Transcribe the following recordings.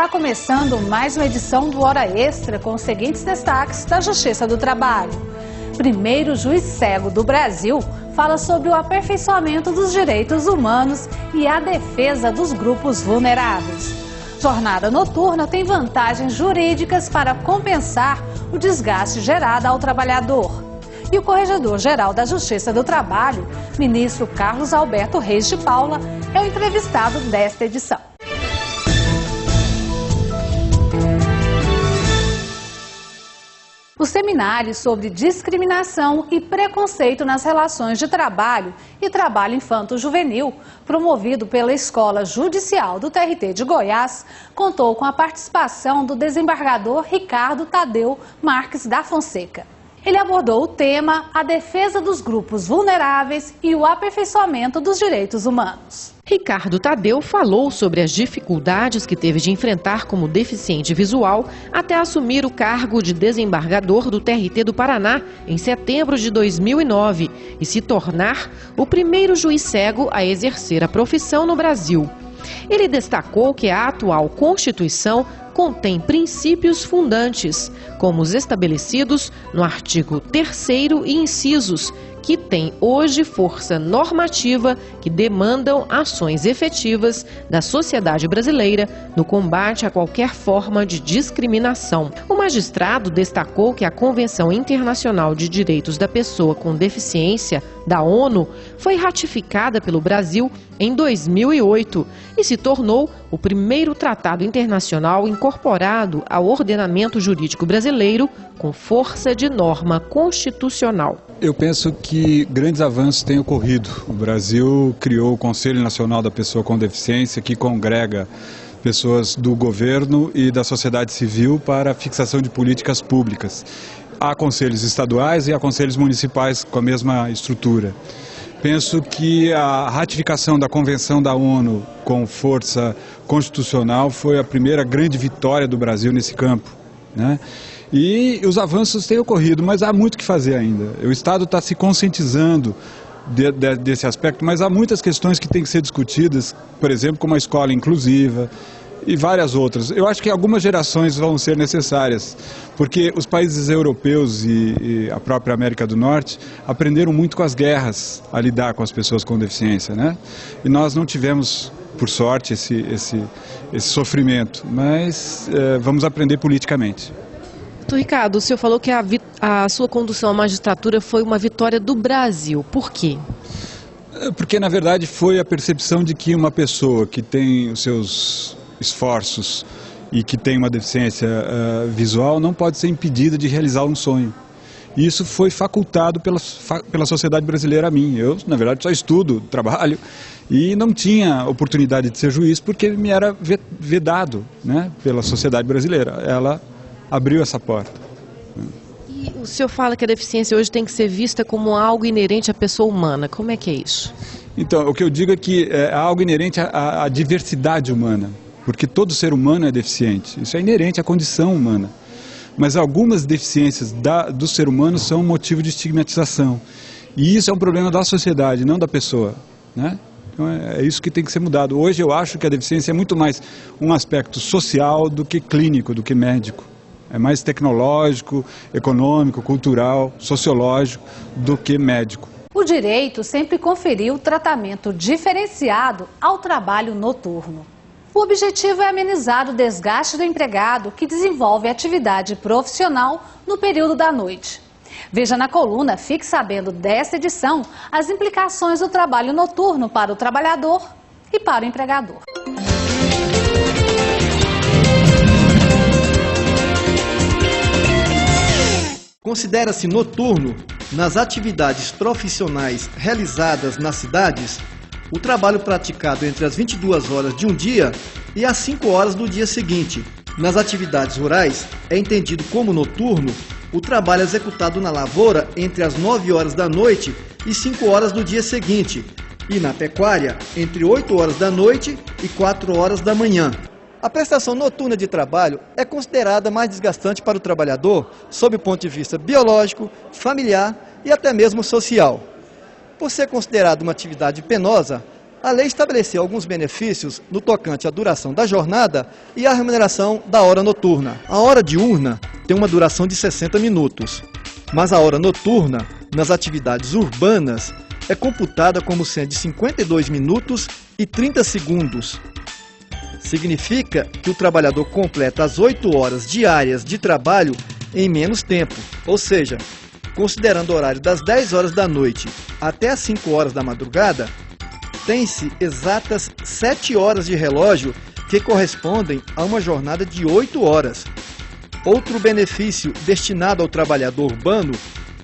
Está começando mais uma edição do Hora Extra com os seguintes destaques da Justiça do Trabalho. Primeiro juiz cego do Brasil fala sobre o aperfeiçoamento dos direitos humanos e a defesa dos grupos vulneráveis. Jornada noturna tem vantagens jurídicas para compensar o desgaste gerado ao trabalhador. E o Corregedor-Geral da Justiça do Trabalho, ministro Carlos Alberto Reis de Paula, é o entrevistado desta edição. O seminário sobre discriminação e preconceito nas relações de trabalho e trabalho infanto-juvenil, promovido pela Escola Judicial do TRT de Goiás, contou com a participação do desembargador Ricardo Tadeu Marques da Fonseca. Ele abordou o tema A Defesa dos Grupos Vulneráveis e o Aperfeiçoamento dos Direitos Humanos. Ricardo Tadeu falou sobre as dificuldades que teve de enfrentar como deficiente visual até assumir o cargo de desembargador do TRT do Paraná em setembro de 2009 e se tornar o primeiro juiz cego a exercer a profissão no Brasil. Ele destacou que a atual Constituição contém princípios fundantes, como os estabelecidos no artigo 3º e incisos, que têm hoje força normativa que demandam ações efetivas da sociedade brasileira no combate a qualquer forma de discriminação. O magistrado destacou que a Convenção Internacional de Direitos da Pessoa com Deficiência, da ONU, foi ratificada pelo Brasil em 2008 e se tornou o primeiro tratado internacional incorporado ao ordenamento jurídico brasileiro com força de norma constitucional. Eu penso que grandes avanços têm ocorrido. O Brasil criou o Conselho Nacional da Pessoa com Deficiência, que congrega pessoas do governo e da sociedade civil para a fixação de políticas públicas. Há conselhos estaduais e há conselhos municipais com a mesma estrutura. Penso que a ratificação da Convenção da ONU com força constitucional foi a primeira grande vitória do Brasil nesse campo, né? E os avanços têm ocorrido, mas há muito o que fazer ainda. O Estado está se conscientizando desse aspecto, mas há muitas questões que têm que ser discutidas, por exemplo, como a escola inclusiva e várias outras. Eu acho que algumas gerações vão ser necessárias, porque os países europeus e a própria América do Norte aprenderam muito com as guerras a lidar com as pessoas com deficiência, né? E nós não tivemos, por sorte, esse sofrimento, mas vamos aprender politicamente. Ricardo, o senhor falou que a sua condução à magistratura foi uma vitória do Brasil. Por quê? Porque, na verdade, foi a percepção de que uma pessoa que tem os seus esforços e que tem uma deficiência visual não pode ser impedida de realizar um sonho. E isso foi facultado pela sociedade brasileira a mim. Eu, na verdade, só estudo, trabalho e não tinha oportunidade de ser juiz porque me era vedado, né, pela sociedade brasileira. Ela abriu essa porta. E o senhor fala que a deficiência hoje tem que ser vista como algo inerente à pessoa humana. Como é que é isso? Então, o que eu digo é que é algo inerente à diversidade humana, porque todo ser humano é deficiente. Isso é inerente à condição humana. Mas algumas deficiências do ser humano são motivo de estigmatização. E isso é um problema da sociedade, não da pessoa, né? Então é isso que tem que ser mudado. Hoje eu acho que a deficiência é muito mais um aspecto social do que clínico, do que médico. É mais tecnológico, econômico, cultural, sociológico do que médico. O direito sempre conferiu tratamento diferenciado ao trabalho noturno. O objetivo é amenizar o desgaste do empregado que desenvolve atividade profissional no período da noite. Veja na coluna Fique Sabendo desta edição as implicações do trabalho noturno para o trabalhador e para o empregador. Considera-se noturno, nas atividades profissionais realizadas nas cidades, o trabalho praticado entre as 22 horas de um dia e as 5 horas do dia seguinte. Nas atividades rurais, é entendido como noturno o trabalho executado na lavoura entre as 9 horas da noite e 5 horas do dia seguinte, e na pecuária, entre 8 horas da noite e 4 horas da manhã. A prestação noturna de trabalho é considerada mais desgastante para o trabalhador sob o ponto de vista biológico, familiar e até mesmo social. Por ser considerada uma atividade penosa, A lei estabeleceu alguns benefícios no tocante à duração da jornada e à remuneração da hora noturna. A hora diurna tem uma duração de 60 minutos, mas a hora noturna, nas atividades urbanas, é computada como sendo de 52 minutos e 30 segundos. Significa que o trabalhador completa as 8 horas diárias de trabalho em menos tempo, ou seja, considerando o horário das 10 horas da noite até as 5 horas da madrugada, tem-se exatas 7 horas de relógio que correspondem a uma jornada de 8 horas. Outro benefício destinado ao trabalhador urbano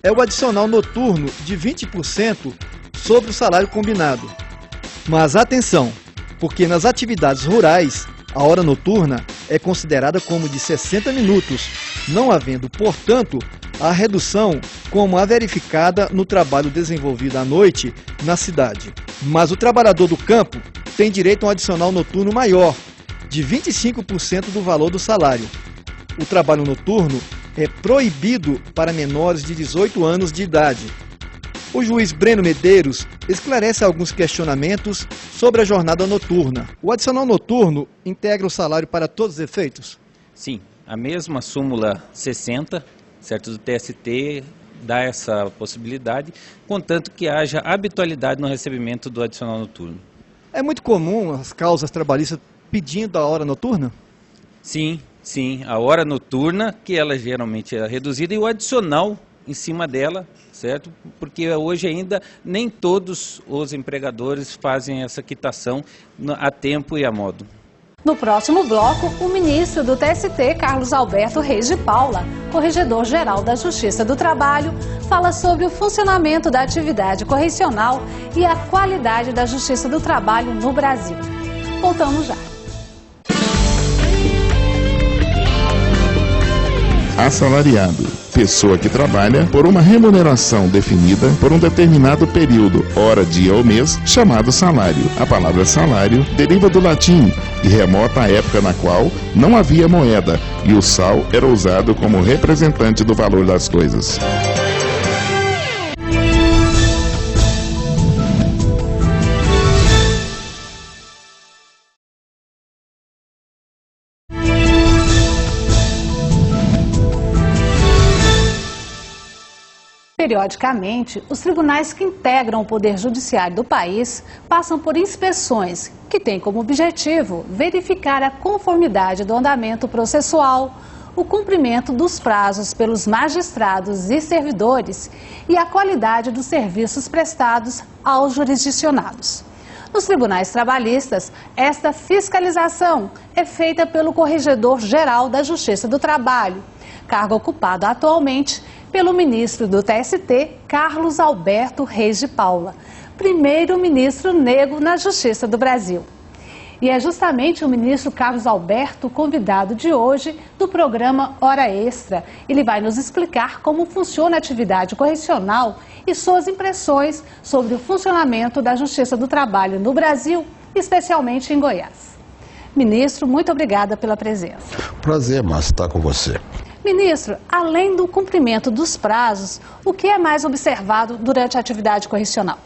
é o adicional noturno de 20% sobre o salário combinado. Mas atenção, porque nas atividades rurais, a hora noturna é considerada como de 60 minutos, não havendo, portanto, a redução como a verificada no trabalho desenvolvido à noite na cidade. Mas o trabalhador do campo tem direito a um adicional noturno maior, de 25% do valor do salário. O trabalho noturno é proibido para menores de 18 anos de idade. O juiz Breno Medeiros esclarece alguns questionamentos sobre a jornada noturna. O adicional noturno integra o salário para todos os efeitos? Sim, a mesma súmula 60, certo, do TST dá essa possibilidade, contanto que haja habitualidade no recebimento do adicional noturno. É muito comum as causas trabalhistas pedindo a hora noturna? Sim, a hora noturna, que ela geralmente é reduzida, e o adicional em cima dela, certo? Porque hoje ainda nem todos os empregadores fazem essa quitação a tempo e a modo. No próximo bloco, o ministro do TST, Carlos Alberto Reis de Paula, corregedor-geral da Justiça do Trabalho, fala sobre o funcionamento da atividade correcional e a qualidade da Justiça do Trabalho no Brasil. Voltamos já. Assalariado, pessoa que trabalha por uma remuneração definida por um determinado período, hora, dia ou mês, chamado salário. A palavra salário deriva do latim e remota à época na qual não havia moeda e o sal era usado como representante do valor das coisas. Periodicamente, os tribunais que integram o Poder Judiciário do país passam por inspeções que têm como objetivo verificar a conformidade do andamento processual, o cumprimento dos prazos pelos magistrados e servidores e a qualidade dos serviços prestados aos jurisdicionados. Nos tribunais trabalhistas, esta fiscalização é feita pelo Corregedor-Geral da Justiça do Trabalho, cargo ocupado atualmente pelo ministro do TST, Carlos Alberto Reis de Paula, primeiro ministro negro na Justiça do Brasil. E é justamente o ministro Carlos Alberto, convidado de hoje do programa Hora Extra. Ele vai nos explicar como funciona a atividade correcional e suas impressões sobre o funcionamento da Justiça do Trabalho no Brasil, especialmente em Goiás. Ministro, muito obrigada pela presença. Prazer, Márcia, estar com você. Ministro, além do cumprimento dos prazos, o que é mais observado durante a atividade correcional?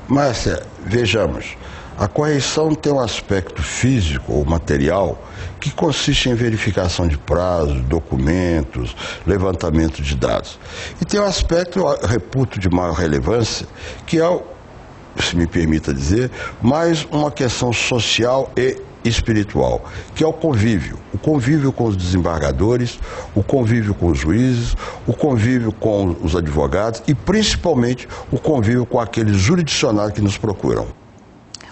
Márcia, vejamos, a correção tem um aspecto físico ou material que consiste em verificação de prazos, documentos, levantamento de dados. E tem um aspecto, eu reputo, de maior relevância, que é, se me permita dizer, mais uma questão social e espiritual, que é o convívio com os desembargadores, o convívio com os juízes, o convívio com os advogados e principalmente o convívio com aqueles jurisdicionados que nos procuram.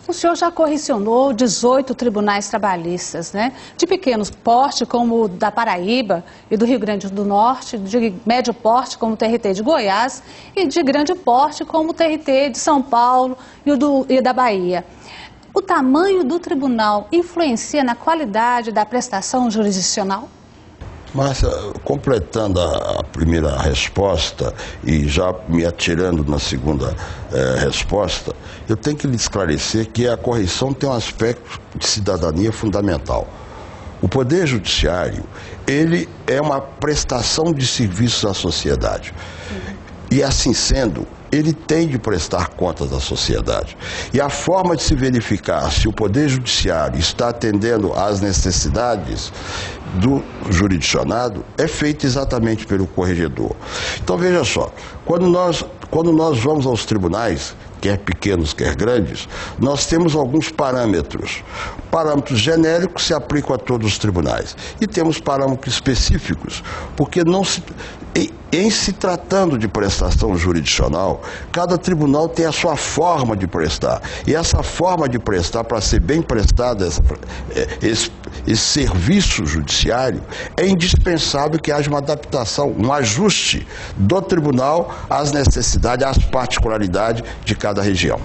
O senhor já correcionou 18 tribunais trabalhistas, né? De pequeno porte, como o da Paraíba e do Rio Grande do Norte, de médio porte, como o TRT de Goiás, e de grande porte, como o TRT de São Paulo e da Bahia. O tamanho do tribunal influencia na qualidade da prestação jurisdicional? Márcia, completando a primeira resposta e já me atirando na segunda resposta, eu tenho que lhe esclarecer que a correição tem um aspecto de cidadania fundamental. O Poder Judiciário, ele é uma prestação de serviços à sociedade. E assim sendo, ele tem de prestar contas à sociedade. E a forma de se verificar se o Poder Judiciário está atendendo às necessidades do jurisdicionado é feita exatamente pelo corregedor. Então veja só, quando nós vamos aos tribunais, quer pequenos, quer grandes, nós temos alguns parâmetros. Parâmetros genéricos se aplicam a todos os tribunais. E temos parâmetros específicos, porque em se tratando de prestação jurisdicional, cada tribunal tem a sua forma de prestar. E essa forma de prestar, para ser bem prestada esse serviço judiciário, é indispensável que haja uma adaptação, um ajuste do tribunal às necessidades, às particularidades de cada região.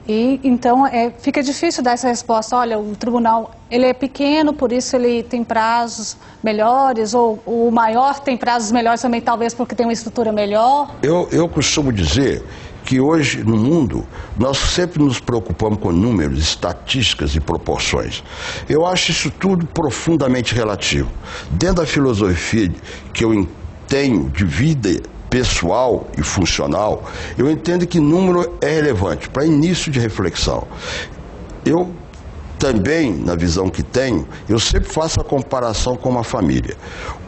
E então fica difícil dar essa resposta, olha, o tribunal ele é pequeno, por isso ele tem prazos melhores, ou o maior tem prazos melhores também, talvez porque tem uma estrutura melhor? Eu costumo dizer que hoje no mundo nós sempre nos preocupamos com números, estatísticas e proporções. Eu acho isso tudo profundamente relativo. Dentro da filosofia que eu tenho de vida pessoal e funcional, eu entendo que número é relevante para início de reflexão. Eu também, na visão que tenho, eu sempre faço a comparação com uma família.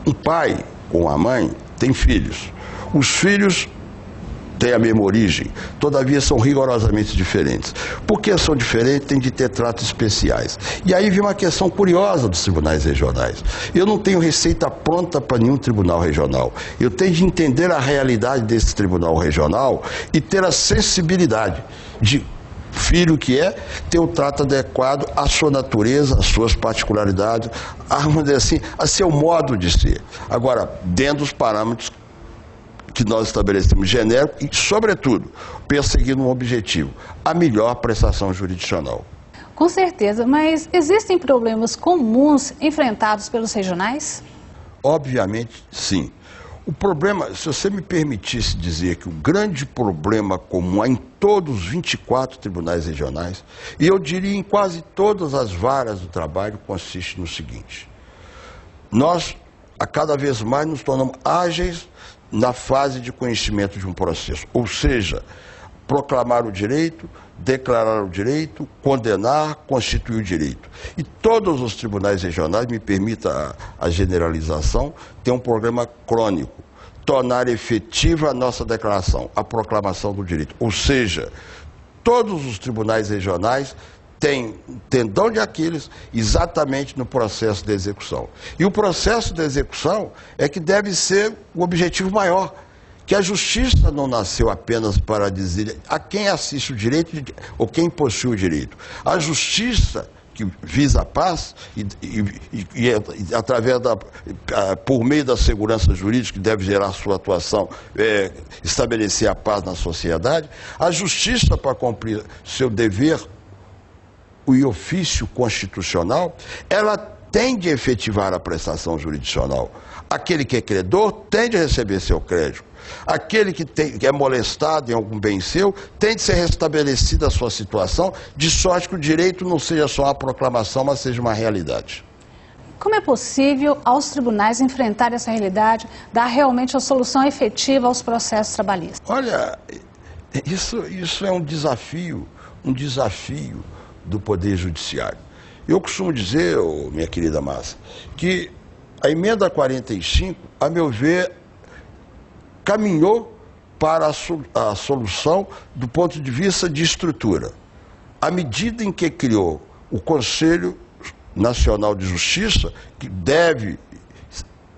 Um pai ou uma mãe tem filhos. Os filhos têm a mesma origem, todavia são rigorosamente diferentes. Por que são diferentes? Tem de ter tratos especiais. E aí vem uma questão curiosa dos tribunais regionais. Eu não tenho receita pronta para nenhum tribunal regional. Eu tenho de entender a realidade desse tribunal regional e ter a sensibilidade de filho que ter o trato adequado à sua natureza, às suas particularidades, vamos dizer assim, a seu modo de ser. Agora, dentro dos parâmetros que nós estabelecemos genérico e, sobretudo, perseguindo um objetivo, a melhor prestação jurisdicional. Com certeza, mas existem problemas comuns enfrentados pelos regionais? Obviamente, sim. O problema, se você me permitisse dizer que o grande problema comum em todos os 24 tribunais regionais, e eu diria em quase todas as varas do trabalho, consiste no seguinte: nós, a cada vez mais, nos tornamos ágeis na fase de conhecimento de um processo, ou seja, proclamar o direito, declarar o direito, condenar, constituir o direito. E todos os tribunais regionais, me permita a generalização, têm um programa crônico: tornar efetiva a nossa declaração, a proclamação do direito. Ou seja, todos os tribunais regionais tem tendão de Aquiles exatamente no processo de execução. E o processo de execução é que deve ser o objetivo maior, que a justiça não nasceu apenas para dizer a quem assiste o direito ou quem possui o direito. A justiça que visa a paz e através por meio da segurança jurídica, que deve gerar sua atuação, estabelecer a paz na sociedade, a justiça, para cumprir seu dever e ofício constitucional, ela tem de efetivar a prestação jurisdicional. Aquele que é credor tem de receber seu crédito. Aquele que é molestado em algum bem seu tem de ser restabelecida a sua situação, de sorte que o direito não seja só uma proclamação, mas seja uma realidade. Como é possível aos tribunais enfrentar essa realidade, dar realmente uma solução efetiva aos processos trabalhistas? Olha, isso é um desafio do Poder Judiciário. Eu costumo dizer, minha querida Márcia, que a emenda 45, a meu ver, caminhou para a solução do ponto de vista de estrutura. À medida em que criou o Conselho Nacional de Justiça, que deve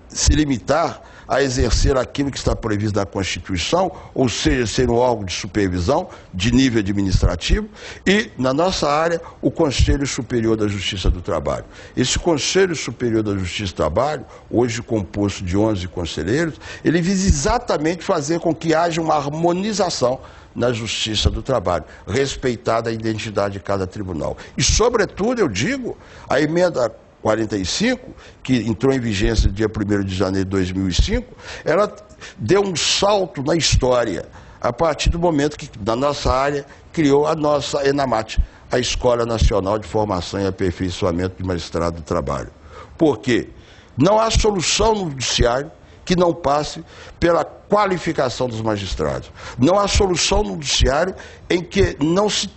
se limitar a exercer aquilo que está previsto na Constituição, ou seja, ser um órgão de supervisão de nível administrativo, e, na nossa área, o Conselho Superior da Justiça do Trabalho. Esse Conselho Superior da Justiça do Trabalho, hoje composto de 11 conselheiros, ele visa exatamente fazer com que haja uma harmonização na Justiça do Trabalho, respeitada a identidade de cada tribunal. E, sobretudo, eu digo, a emenda 45, que entrou em vigência no dia 1º de janeiro de 2005, ela deu um salto na história, a partir do momento que, na nossa área, criou a nossa ENAMAT, a Escola Nacional de Formação e Aperfeiçoamento de Magistrado do Trabalho. Por quê? Não há solução no judiciário que não passe pela qualificação dos magistrados. Não há solução no judiciário em que não se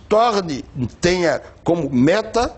tenha como meta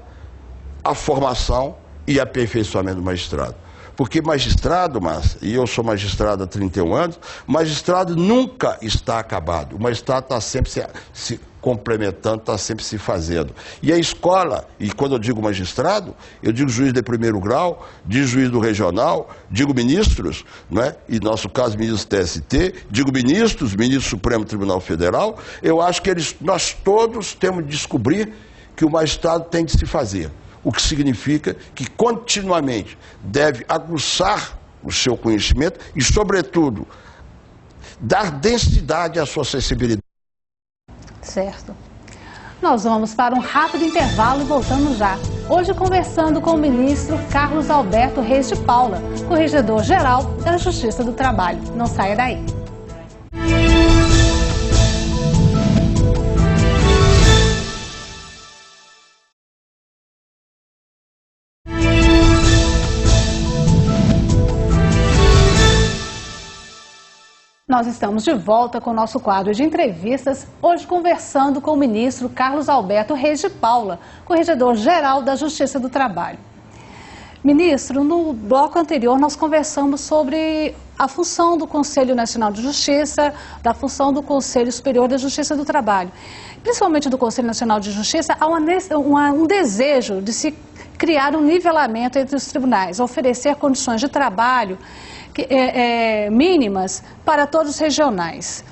a formação e aperfeiçoamento do magistrado. Porque magistrado, Márcia, e eu sou magistrado há 31 anos, magistrado nunca está acabado. O magistrado está sempre se complementando, está sempre se fazendo. E a escola, e quando eu digo magistrado, eu digo juiz de primeiro grau, digo juiz do regional, digo ministros, não é? E no nosso caso, ministros do TST, digo ministros, ministro do Supremo Tribunal Federal. Eu acho que nós todos temos de descobrir que o magistrado tem de se fazer. O que significa que continuamente deve aguçar o seu conhecimento e, sobretudo, dar densidade à sua sensibilidade. Certo. Nós vamos para um rápido intervalo e voltamos já. Hoje conversando com o ministro Carlos Alberto Reis de Paula, corregedor-geral da Justiça do Trabalho. Não saia daí. Nós estamos de volta com o nosso quadro de entrevistas, hoje conversando com o ministro Carlos Alberto Reis de Paula, corregedor-geral da Justiça do Trabalho. Ministro, no bloco anterior nós conversamos sobre a função do Conselho Nacional de Justiça, da função do Conselho Superior da Justiça do Trabalho. Principalmente do Conselho Nacional de Justiça, há um desejo de se criar um nivelamento entre os tribunais, oferecer condições de trabalho mínimas para todos os regionais.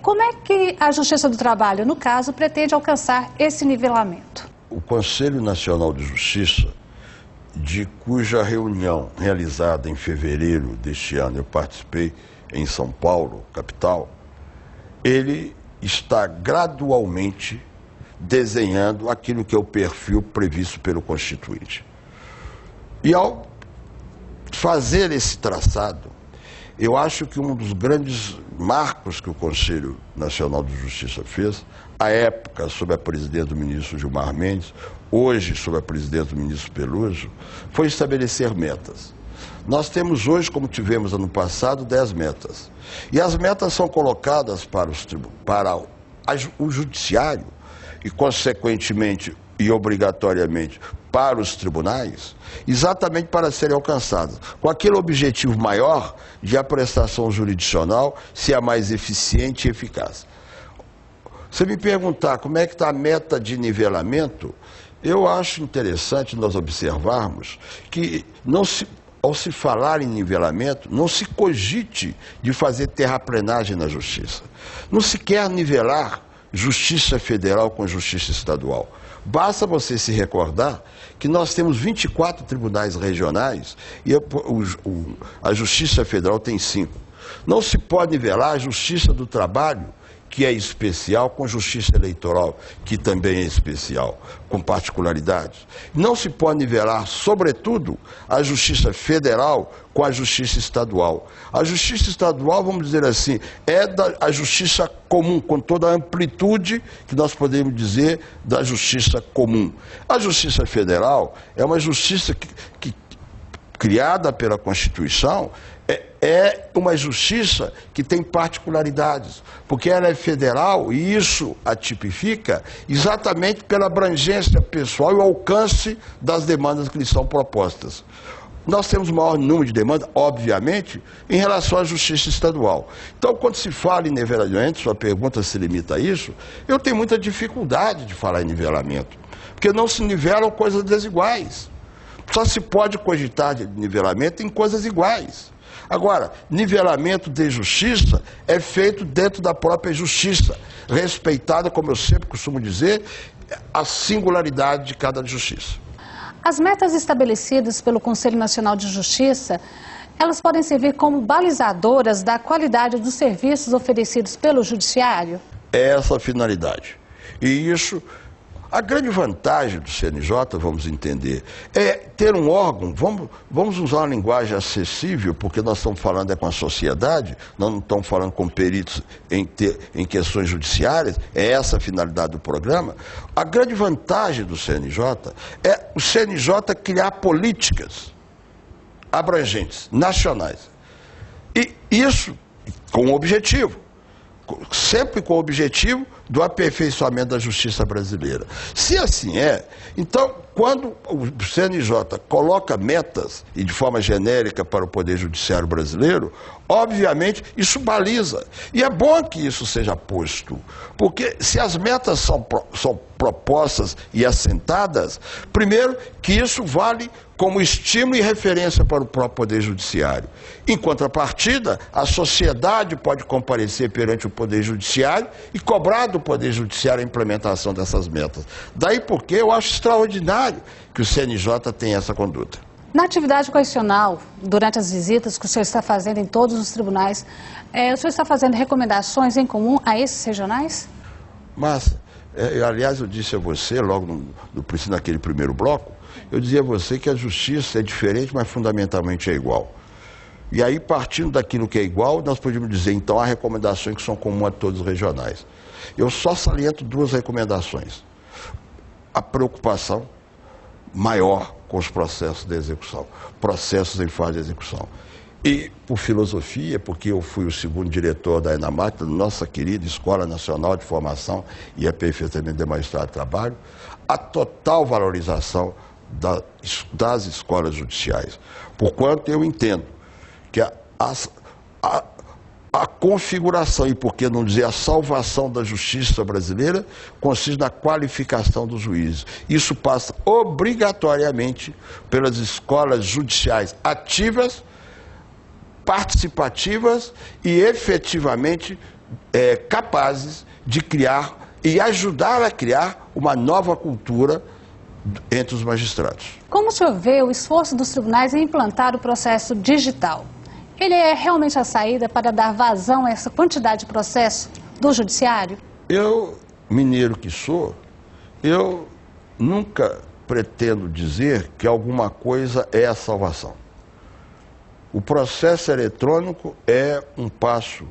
Como é que a Justiça do Trabalho, no caso, pretende alcançar esse nivelamento? O Conselho Nacional de Justiça, de cuja reunião realizada em fevereiro deste ano eu participei em São Paulo, capital, ele está gradualmente desenhando aquilo que é o perfil previsto pelo Constituinte. E ao fazer esse traçado, eu acho que um dos grandes marcos que o Conselho Nacional de Justiça fez, à época sob a presidência do ministro Gilmar Mendes, hoje sob a presidência do ministro Peluso, foi estabelecer metas. Nós temos hoje, como tivemos ano passado, 10 metas. E as metas são colocadas para o judiciário e, consequentemente e obrigatoriamente, para os tribunais, exatamente para serem alcançadas, com aquele objetivo maior de a prestação jurisdicional ser a mais eficiente e eficaz. Se me perguntar como é que está a meta de nivelamento, eu acho interessante nós observarmos que ao se falar em nivelamento, não se cogite de fazer terraplenagem na justiça. Não se quer nivelar justiça federal com justiça estadual. Basta você se recordar que nós temos 24 tribunais regionais e a Justiça Federal tem 5. Não se pode nivelar a Justiça do Trabalho, que é especial, com Justiça Eleitoral, que também é especial, com particularidades. Não se pode nivelar, sobretudo, a Justiça Federal com a Justiça Estadual. A Justiça Estadual, vamos dizer assim, é a Justiça comum, com toda a amplitude que nós podemos dizer da Justiça comum. A Justiça Federal é uma justiça que criada pela Constituição, é uma justiça que tem particularidades, porque ela é federal e isso a tipifica exatamente pela abrangência pessoal e o alcance das demandas que lhe são propostas. Nós temos o maior número de demandas, obviamente, em relação à justiça estadual. Então, quando se fala em nivelamento, sua pergunta se limita a isso, eu tenho muita dificuldade de falar em nivelamento, porque não se nivelam coisas desiguais. Só se pode cogitar de nivelamento em coisas iguais. Agora, nivelamento de justiça é feito dentro da própria justiça, respeitada, como eu sempre costumo dizer, a singularidade de cada justiça. As metas estabelecidas pelo Conselho Nacional de Justiça, elas podem servir como balizadoras da qualidade dos serviços oferecidos pelo Judiciário? É essa a finalidade. E isso, a grande vantagem do CNJ, vamos entender, é ter um órgão, vamos usar uma linguagem acessível, porque nós estamos falando com a sociedade, nós não estamos falando com peritos em questões judiciárias, é essa a finalidade do programa. A grande vantagem do CNJ é o CNJ criar políticas abrangentes, nacionais, E isso com o objetivo, sempre com o objetivo do aperfeiçoamento da justiça brasileira. Se assim é, então, quando o CNJ coloca metas, e de forma genérica para o Poder Judiciário brasileiro, obviamente isso baliza. E é bom que isso seja posto, porque se as metas são propostas e assentadas, primeiro que isso vale como estímulo e referência para o próprio Poder Judiciário. Em contrapartida, a sociedade pode comparecer perante o Poder Judiciário e cobrar do Poder Judiciário a implementação dessas metas. Daí porque eu acho extraordinário que o CNJ tenha essa conduta. Na atividade constitucional, durante as visitas que o senhor está fazendo em todos os tribunais, o senhor está fazendo recomendações em comum a esses regionais? Mas, aliás, eu disse a você, logo naquele primeiro bloco, eu dizia a você que a justiça é diferente, mas fundamentalmente é igual. E aí, partindo daquilo que é igual, nós podemos dizer, então, há recomendações que são comuns a todos os regionais. Eu só saliento duas recomendações. A preocupação maior com os processos de execução, processos em fase de execução. E, por filosofia, porque eu fui o segundo diretor da ENAMAT, nossa querida Escola Nacional de Formação e Aperfeiçoamento de Magistrado de Trabalho, a total valorização das escolas judiciais. Porquanto eu entendo que a configuração, e por que não dizer a salvação da justiça brasileira, consiste na qualificação dos juízes. Isso passa obrigatoriamente pelas escolas judiciais ativas, participativas e efetivamente capazes de criar e ajudar a criar uma nova cultura entre os magistrados. Como o senhor vê o esforço dos tribunais em implantar o processo digital? Ele é realmente a saída para dar vazão a essa quantidade de processo do judiciário? Eu, mineiro que sou, eu nunca pretendo dizer que alguma coisa é a salvação. O processo eletrônico é um passo,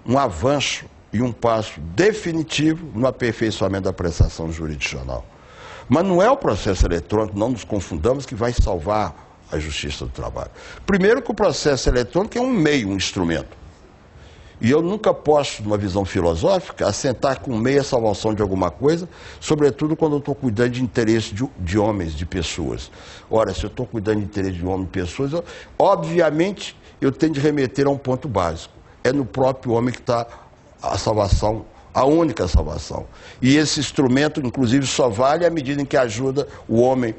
um avanço e um passo definitivo no aperfeiçoamento da prestação jurisdicional. Mas não é o processo eletrônico, não nos confundamos, que vai salvar a justiça do trabalho. Primeiro que o processo eletrônico é um meio, um instrumento. E eu nunca posso, numa visão filosófica, assentar com meio a salvação de alguma coisa, sobretudo quando eu estou cuidando de interesse de homens, de pessoas. Ora, se eu estou cuidando de interesse de homens e pessoas, obviamente eu tenho de remeter a um ponto básico. É no próprio homem que está a salvação, a única salvação. E esse instrumento, inclusive, só vale à medida em que ajuda o homem,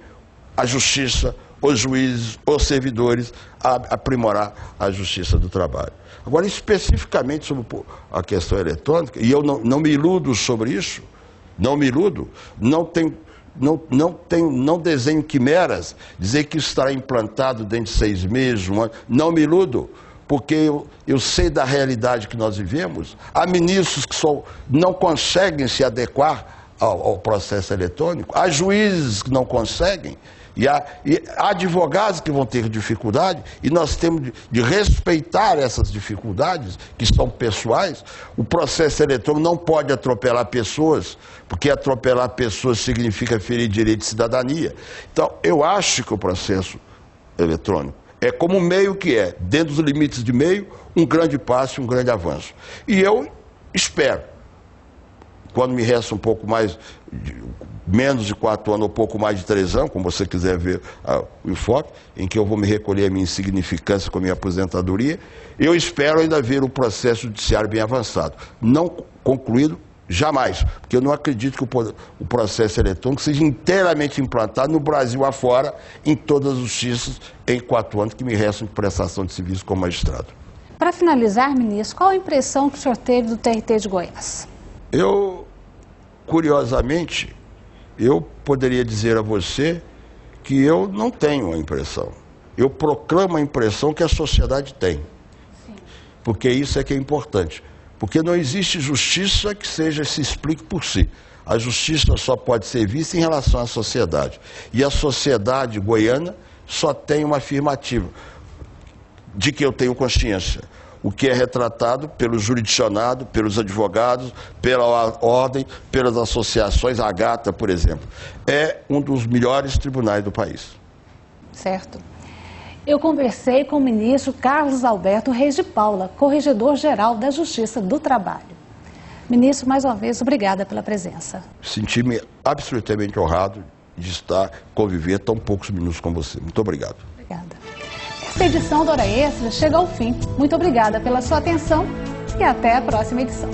a justiça, os juízes, os servidores, a aprimorar a justiça do trabalho. Agora, especificamente sobre a questão eletrônica, e eu não me iludo sobre isso, não me iludo, não desenho quimeras, dizer que isso estará implantado dentro de 6 meses, 1 ano, não me iludo, porque eu sei da realidade que nós vivemos. Há ministros que não conseguem se adequar ao processo eletrônico, há juízes que não conseguem, e há advogados que vão ter dificuldade, e nós temos de respeitar essas dificuldades, que são pessoais. O processo eletrônico não pode atropelar pessoas, porque atropelar pessoas significa ferir direito de cidadania. Então, eu acho que o processo eletrônico é como meio que é, dentro dos limites de meio, um grande passo, um grande avanço. E eu espero, quando me resta um pouco mais, menos de 4 anos ou pouco mais de 3 anos, como você quiser ver o enfoque, em que eu vou me recolher a minha insignificância com a minha aposentadoria, eu espero ainda ver o processo judiciário bem avançado. Não concluído, jamais, porque eu não acredito que o processo eletrônico seja inteiramente implantado no Brasil afora, em todas as justiças, em 4 anos que me restam de prestação de serviço como magistrado. Para finalizar, ministro, qual a impressão que o senhor teve do TRT de Goiás? Curiosamente, eu poderia dizer a você que eu não tenho a impressão. Eu proclamo a impressão que a sociedade tem. Sim. Porque isso é que é importante. Porque não existe justiça que se explique por si. A justiça só pode ser vista em relação à sociedade. E a sociedade goiana só tem uma afirmativa de que eu tenho consciência. O que é retratado pelo jurisdicionado, pelos advogados, pela ordem, pelas associações, a Agata, por exemplo. É um dos melhores tribunais do país. Certo. Eu conversei com o ministro Carlos Alberto Reis de Paula, corregedor-geral da Justiça do Trabalho. Ministro, mais uma vez, obrigada pela presença. Senti-me absolutamente honrado de estar, conviver tão poucos minutos com você. Muito obrigado. Obrigada. Esta edição do Hora Extra chega ao fim. Muito obrigada pela sua atenção e até a próxima edição.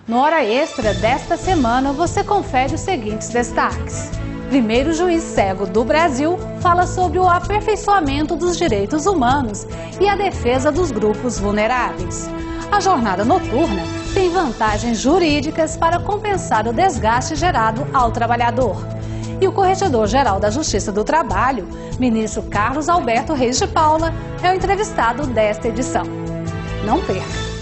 No Hora Extra desta semana, você confere os seguintes destaques. Primeiro juiz cego do Brasil fala sobre o aperfeiçoamento dos direitos humanos e a defesa dos grupos vulneráveis. A jornada noturna tem vantagens jurídicas para compensar o desgaste gerado ao trabalhador. E o corregedor-geral da Justiça do Trabalho, ministro Carlos Alberto Reis de Paula, é o entrevistado desta edição. Não perca!